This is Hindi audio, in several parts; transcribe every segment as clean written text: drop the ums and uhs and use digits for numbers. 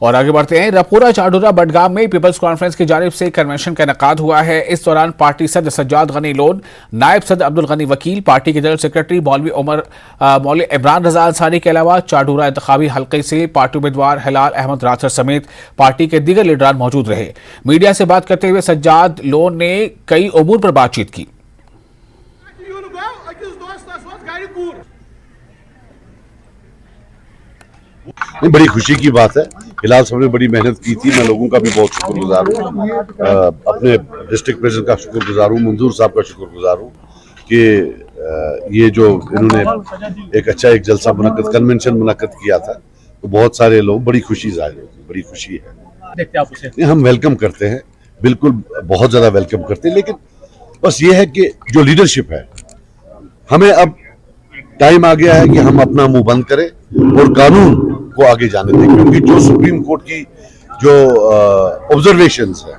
और आगे बढ़ते हैं। रपोरा चाडोरा बडगाम में पीपल्स कॉन्फ्रेंस की जानिब से कन्वेंशन का इनेकाद हुआ है। इस दौरान पार्टी सदर सज्जाद गनी लोन, नायब सदर अब्दुल गनी वकील, पार्टी के जनरल सेक्रेटरी मौलवी इमरान रजा अंसारी के अलावा चाडोरा इंतखाबी हल्के से पार्टी उम्मीदवार हिलाल अहमद राथर समेत पार्टी के दीगर लीडरान मौजूद रहे। मीडिया से बात करते हुए सज्जाद लोन ने कई उमूर पर बातचीत की। बड़ी खुशी की बात है। हिलाल साहब ने बड़ी मेहनत की थी, मैं लोगों का भी बहुत शुक्रगुजार हूँ, अपने डिस्ट्रिक्ट प्रेसिडेंट का शुक्रगुजार हूँ, मंजूर साहब का शुक्रगुजार हूँ कि ये जो इन्होंने एक अच्छा एक जलसा मुनक्कद कन्वेंशन मुनक्कद किया था, तो बहुत सारे लोग बड़ी खुशी जाहिर होती, बड़ी खुशी है। देखते आप उसे हम वेलकम करते हैं, बिल्कुल बहुत ज्यादा वेलकम करते हैं, लेकिन बस ये है कि जो लीडरशिप है, हमें अब टाइम आ गया है कि हम अपना मुंह बंद करें और कानून को आगे जाने दें, क्योंकि जो सुप्रीम कोर्ट की जो ऑब्जर्वेशंस है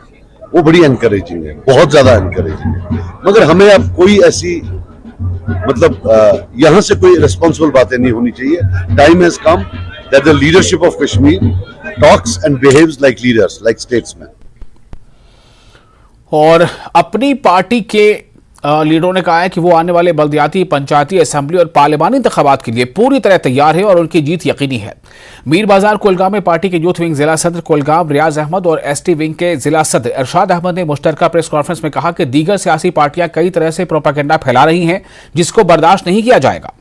वो बड़ी एनकरेजिंग है, बहुत ज्यादा एनकरेजिंग है। मगर हमें अब कोई ऐसी यहाँ से कोई रिस्पॉन्सिबल बातें नहीं होनी चाहिए। Time has come that the leadership of Kashmir talks and behaves like leaders, like statesman. और अपनी पार्टी के लीडरों ने कहा है कि वो आने वाले बल्दियाती, पंचायती, असेंबली और पार्लिमानी इंतखाबात के लिए पूरी तरह तैयार है और उनकी जीत यकीनी है। मीर बाजार कुलगाम में पार्टी के यूथ विंग जिला सदर कुलगाम रियाज अहमद और एसटी विंग के जिला सदर इरशाद अहमद ने मुश्तरका प्रेस कॉन्फ्रेंस में कहा कि दीगर सियासी पार्टियां कई तरह से प्रोपेगेंडा फैला रही हैं, जिसको बर्दाश्त नहीं किया जाएगा।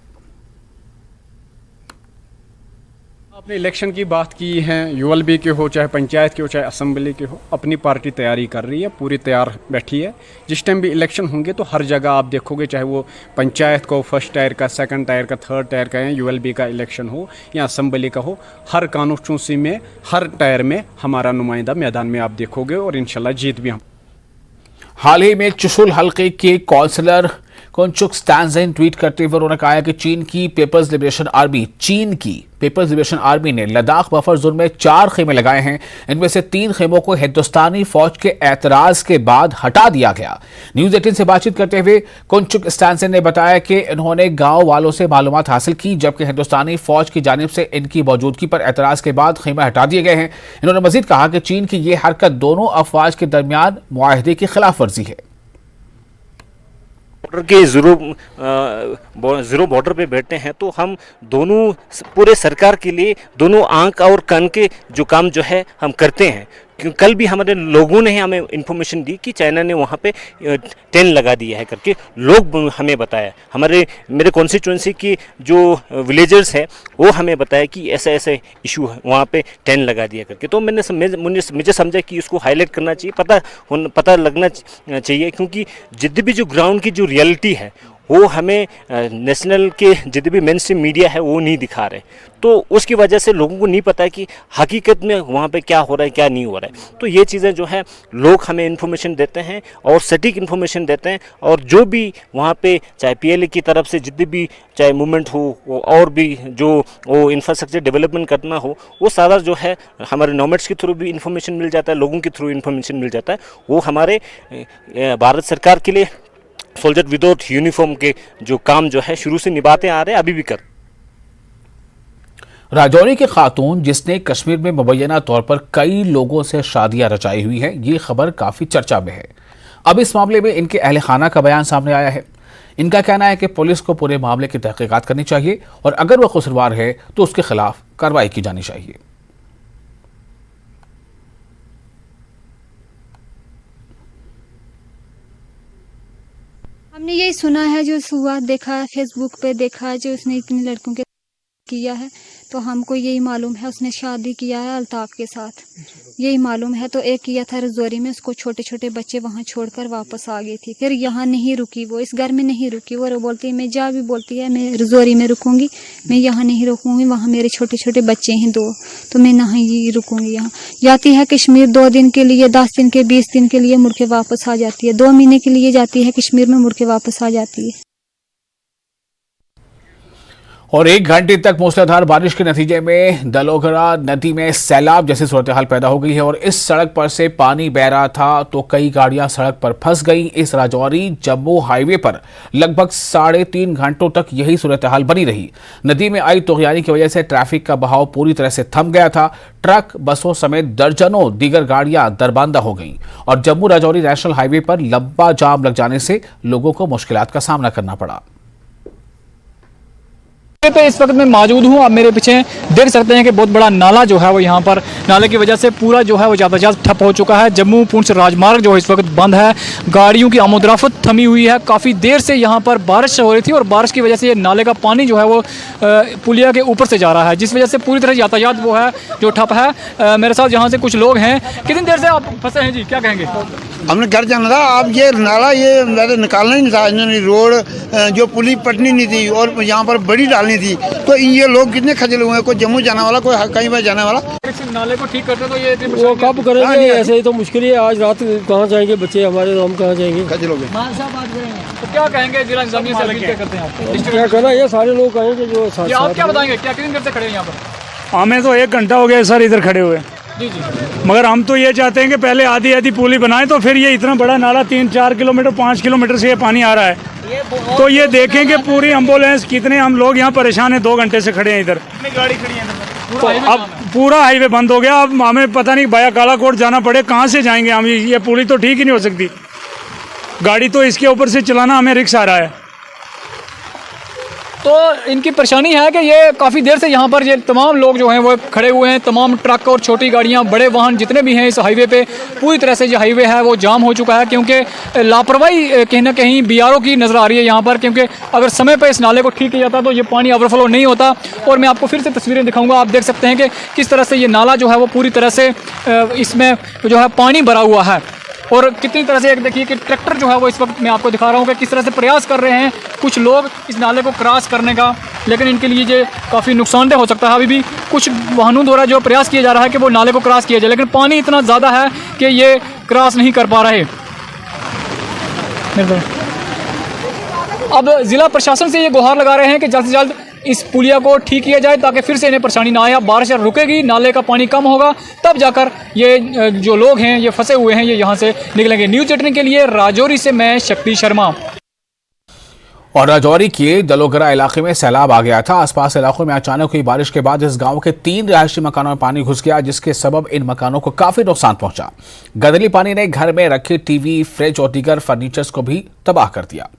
आपने इलेक्शन की बात की है, यूएलबी के हो, चाहे पंचायत के हो, चाहे असेंबली के हो, अपनी पार्टी तैयारी कर रही है, पूरी तैयार बैठी है। जिस टाइम भी इलेक्शन होंगे तो हर जगह आप देखोगे, चाहे वो पंचायत का हो, फर्स्ट टायर का, सेकंड टायर का, थर्ड टायर का, यूएलबी का इलेक्शन हो या असेंबली का हो, हर कॉन्स्टिट्यूंसी में, हर टायर में हमारा नुमाइंदा मैदान में आप देखोगे और इंशाल्लाह जीत भी हम। हाल ही में चुशुल हल्के के काउंसलर कुनचुक स्टैंजन ट्वीट करते हुए उन्होंने कहा कि चीन की पीपल्स लिबरेशन आर्मी ने लद्दाख बफर जोन में 4 खेमे लगाए हैं। इनमें से 3 खेमों को हिंदुस्तानी फौज के एतराज के बाद हटा दिया गया। न्यूज 18 से बातचीत करते हुए कुनचुक स्टैंजन ने बताया कि इन्होंने गांव वालों से मालूमात हासिल की, जबकि हिंदुस्तानी फौज की जानिब से इनकी मौजूदगी पर एतराज के बाद खेमे हटा दिए गए हैं। इन्होंने मजीद कहा कि चीन की यह हरकत दोनों अफवाज के दरमियान मुआहदे की खिलाफ वर्जी है। बॉर्डर के जीरो बॉर्डर पे बैठते हैं तो हम दोनों पूरे सरकार के लिए दोनों आंख और कान के जो काम जो है हम करते हैं। कल भी हमारे लोगों ने हमें इन्फॉर्मेशन दी कि चाइना ने वहाँ पे 10 लगा दिया है करके लोग हमें बताया। मेरे कॉन्स्टिट्यूंसी की जो विलेजर्स है वो हमें बताया कि ऐसा ऐसा इशू है, वहाँ पे 10 लगा दिया करके। तो मुझे समझा कि उसको हाईलाइट करना चाहिए, पता लगना चाहिए, क्योंकि जितनी भी जो ग्राउंड की जो रियलिटी है वो हमें नेशनल के जितने भी मेन स्ट्रीम मीडिया है वो नहीं दिखा रहे, तो उसकी वजह से लोगों को नहीं पता है कि हकीकत में वहाँ पे क्या हो रहा है, क्या नहीं हो रहा है। तो ये चीज़ें जो है लोग हमें इन्फॉर्मेशन देते हैं और सटीक इन्फॉर्मेशन देते हैं, और जो भी वहाँ पे चाहे पीएलए की तरफ से जितनी भी चाहे मूवमेंट हो और भी जो वो इंफ्रास्ट्रक्चर डेवलपमेंट करना हो, वो सारा जो है हमारे नॉमेट्स के थ्रू भी इन्फॉर्मेशन मिल जाता है, लोगों के थ्रू इन्फॉर्मेशन मिल जाता है। वो हमारे भारत सरकार के लिए सोल्जर विदाउट यूनिफॉर्म के जो काम जो है शुरू से निभाते आ रहे हैं, अभी भी कर। राजौरी की खातून जिसने कश्मीर में मुबैना तौर पर कई लोगों से शादियां रचाई हुई हैं, ये खबर काफी चर्चा में है। अब इस मामले में इनके अहले खाना का बयान सामने आया है। इनका कहना है कि पुलिस को पूरे मामले की तहकीकात करनी चाहिए और अगर वह कसूरवार है तो उसके खिलाफ कार्रवाई की जानी चाहिए। हमने यही सुना है, जो हुआ देखा है, फेसबुक पे देखा है, जो उसने इतने लड़कों के किया है, तो हमको यही मालूम है उसने शादी किया है अल्ताफ के साथ, यही मालूम है। तो एक किया था रजौरी में, उसको छोटे छोटे बच्चे वहाँ छोड़कर वापस आ गई थी। फिर यहाँ नहीं रुकी, वो इस घर में नहीं रुकी, वो बोलती है, मैं जा भी बोलती है मैं रजौरी में रुकूंगी, मैं यहाँ नहीं रुकूंगी, वहाँ मेरे छोटे छोटे बच्चे हैं 2, तो मैं नहीं रुकूंगी। यहाँ जाती है कश्मीर 2 दिन के लिए, 10 दिन के, 20 दिन के लिए, मुड़ के वापस आ जाती है। 2 महीने के लिए जाती है कश्मीर में, मुड़ के वापस आ जाती है। और 1 घंटे तक मूसलाधार बारिश के नतीजे में दलोगरा नदी में सैलाब जैसी सूरत हाल पैदा हो गई है और इस सड़क पर से पानी बह रहा था तो कई गाड़ियां सड़क पर फंस गई। इस राजौरी जम्मू हाईवे पर लगभग 3.5 घंटों तक यही सूरत हाल बनी रही। नदी में आई तूफानी की वजह से ट्रैफिक का बहाव पूरी तरह से थम गया था। ट्रक, बसों समेत दर्जनों दीगर गाड़ियां दरबंदा हो गईं और जम्मू राजौरी नेशनल हाईवे पर लंबा जाम लग जाने से लोगों को मुश्किलात का सामना करना पड़ा। पे इस वक्त मैं मौजूद हूँ। आप मेरे पीछे देख सकते हैं कि बहुत बड़ा नाला जो है वो यहाँ पर, नाले की वजह से पूरा जो है वो यातायात ठप हो चुका है। जम्मू पुंछ राजमार्ग जो है इस वक्त बंद है। गाड़ियों की आमोदराफत थमी हुई है। काफ़ी देर से यहाँ पर बारिश हो रही थी और बारिश की वजह से ये नाले का पानी जो है वो पुलिया के ऊपर से जा रहा है, जिस वजह से पूरी तरह यातायात वो है जो ठप है। मेरे साथ यहाँ से कुछ लोग हैं। कितनी देर से आप फंसे हैं जी, क्या कहेंगे? हमने घर जाना था, अब ये नाला ये निकालना ही नहीं था। इन्होंने रोड जो पुली पटनी नहीं थी और यहाँ पर बड़ी डालनी थी, तो ये लोग कितने खजल हुए हैं। कोई जम्मू जाने वाला, कोई कहीं पर जाने वाला। नाले को ठीक करते तो ये वो कब करेंगे? ऐसे ही तो मुश्किल है। आज रात कहाँ जाएंगे बच्चे हमारे, हम कहाँ जाएंगे? खजल हो गए। तो क्या कहेंगे जिला इंतजामिया से अपील क्या करते हैं आप? क्या कहना, ये सारे लोग कहेंगे जो साथ आप क्या बताएंगे, क्या कितनी देर से खड़े हैं यहाँ पर? हमें तो 1 घंटा हो गया सर इधर खड़े हुए। जी जी। मगर हम तो ये चाहते हैं कि पहले आधी आधी पुली बनाए, तो फिर ये इतना बड़ा नाला 3-4 किलोमीटर 5 किलोमीटर से ये पानी आ रहा है, तो ये देखें कि पूरी एम्बुलेंस कितने हम लोग यहाँ परेशान हैं। 2 घंटे से खड़े हैं इधर। गाड़ी खड़ी है तो अब पूरा हाईवे बंद हो गया। अब हमें पता नहीं बाया कालाकोट जाना पड़े, कहाँ से जाएंगे हम? ये पुली तो ठीक ही नहीं हो सकती। गाड़ी तो इसके ऊपर से चलाना हमें रिस्क आ रहा है। तो इनकी परेशानी है कि ये काफ़ी देर से यहाँ पर ये तमाम लोग जो हैं वो खड़े हुए हैं। तमाम ट्रक और छोटी गाड़ियाँ, बड़े वाहन जितने भी हैं इस हाईवे पे, पूरी तरह से ये हाईवे है वो जाम हो चुका है, क्योंकि लापरवाही कहीं ना कहीं BRO की नज़र आ रही है यहाँ पर। क्योंकि अगर समय पर इस नाले को ठीक किया जाता तो ये पानी ओवरफ्लो नहीं होता। और मैं आपको फिर से तस्वीरें दिखाऊँगा। आप देख सकते हैं कि किस तरह से ये नाला जो है वो पूरी तरह से इसमें जो है पानी भरा हुआ है। और कितनी तरह से एक देखिए कि ट्रैक्टर जो है वो इस वक्त मैं आपको दिखा रहा हूँ कि किस तरह से प्रयास कर रहे हैं कुछ लोग इस नाले को क्रॉस करने का, लेकिन इनके लिए ये काफ़ी नुकसानदेह हो सकता है। अभी भी कुछ वाहनों द्वारा जो प्रयास किया जा रहा है कि वो नाले को क्रॉस किया जाए, लेकिन पानी इतना ज़्यादा है कि ये क्रॉस नहीं कर पा रहे। अब ज़िला प्रशासन से ये गुहार लगा रहे हैं कि जल्द से जल्द इस पुलिया को ठीक किया जाए ताकि फिर से इन्हें परेशानी ना आए। अब बारिश रुकेगी, नाले का पानी कम होगा, तब जाकर ये जो लोग हैं ये फंसे हुए हैं ये यहाँ से निकलेंगे। न्यूज़ 18 के लिए राजौरी से मैं शक्ति शर्मा। और राजौरी के दलोगरा इलाके में सैलाब आ गया था। आसपास इलाकों में अचानक हुई बारिश के बाद इस गांव के 3 रिहायशी मकानों में पानी घुस गया, जिसके सबब इन मकानों को काफी नुकसान पहुंचा। गदली पानी ने घर में रखे टीवी, फ्रिज और दीगर फर्नीचर्स को भी तबाह कर दिया।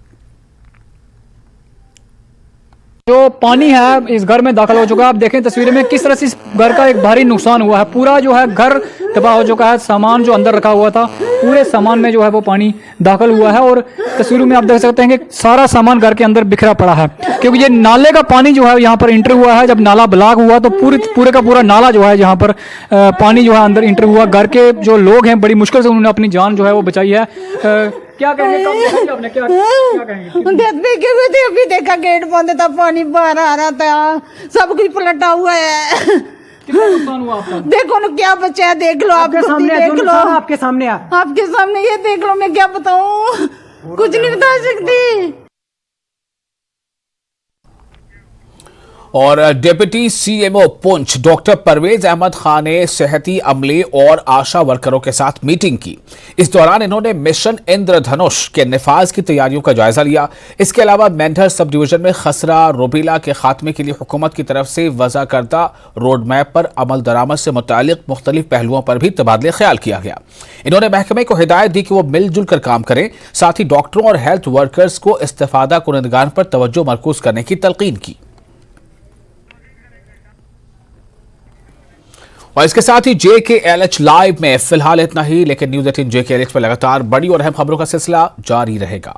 जो पानी है इस घर में दाखिल हो चुका है। आप देखें तस्वीरें में किस तरह से इस घर का एक भारी नुकसान हुआ है। पूरा जो है घर तबाह हो चुका है। सामान जो अंदर रखा हुआ था पूरे सामान में जो है वो पानी दाखिल हुआ है। और तस्वीरों में आप देख सकते हैं कि सारा सामान घर के अंदर बिखरा पड़ा है, क्योंकि ये नाले का पानी जो है यहाँ पर इंटर हुआ है। जब नाला ब्लॉक हुआ तो पूरे का पूरा नाला जो है यहाँ पर पानी जो है अंदर इंटर हुआ। घर के जो लोग हैं बड़ी मुश्किल से उन्होंने अपनी जान जो है वो बचाई है। क्या कहेंगे आपने, क्या कहेंगे? देखते क्यों थे, अभी देखा गेट बंद था, पानी बाहर आ रहा था, सब कुछ पलटा हुआ है। कितना नुकसान हुआ आपका? देखो ना क्या बचा है, देख लो, आपके सामने देख लो, आपके सामने आपके सामने ये देख लो। मैं क्या बताऊं, कुछ नहीं बता सकती। और deputy CMO Poonch doctor Parvez Ahmed Khan ने सेहती अमले और आशा वर्करों के साथ मीटिंग की। इस दौरान इन्होंने मिशन इंद्रधनुष के निफाज की तैयारियों का जायजा लिया। इसके अलावा मेंढर सब डिवीजन में खसरा रूबेला के खात्मे के लिए हुकूमत की तरफ से वज़ा करदा रोड मैप पर अमल दरामद से मुतालिक मुख्तलिफ पहलुओं पर भी तबादले ख्याल किया गया। इन्होंने महकमे को हिदायत दी कि वो मिलजुल कर काम करें। साथ ही डॉक्टरों और हेल्थ वर्कर्स को इस्तिफादा कुनंदगान पर तवज्जो मरकूज करने की तलकीन की। और इसके साथ ही JKLH लाइव में फिलहाल इतना ही, लेकिन न्यूज़ 18 JKLH पर लगातार बड़ी और अहम खबरों का सिलसिला जारी रहेगा।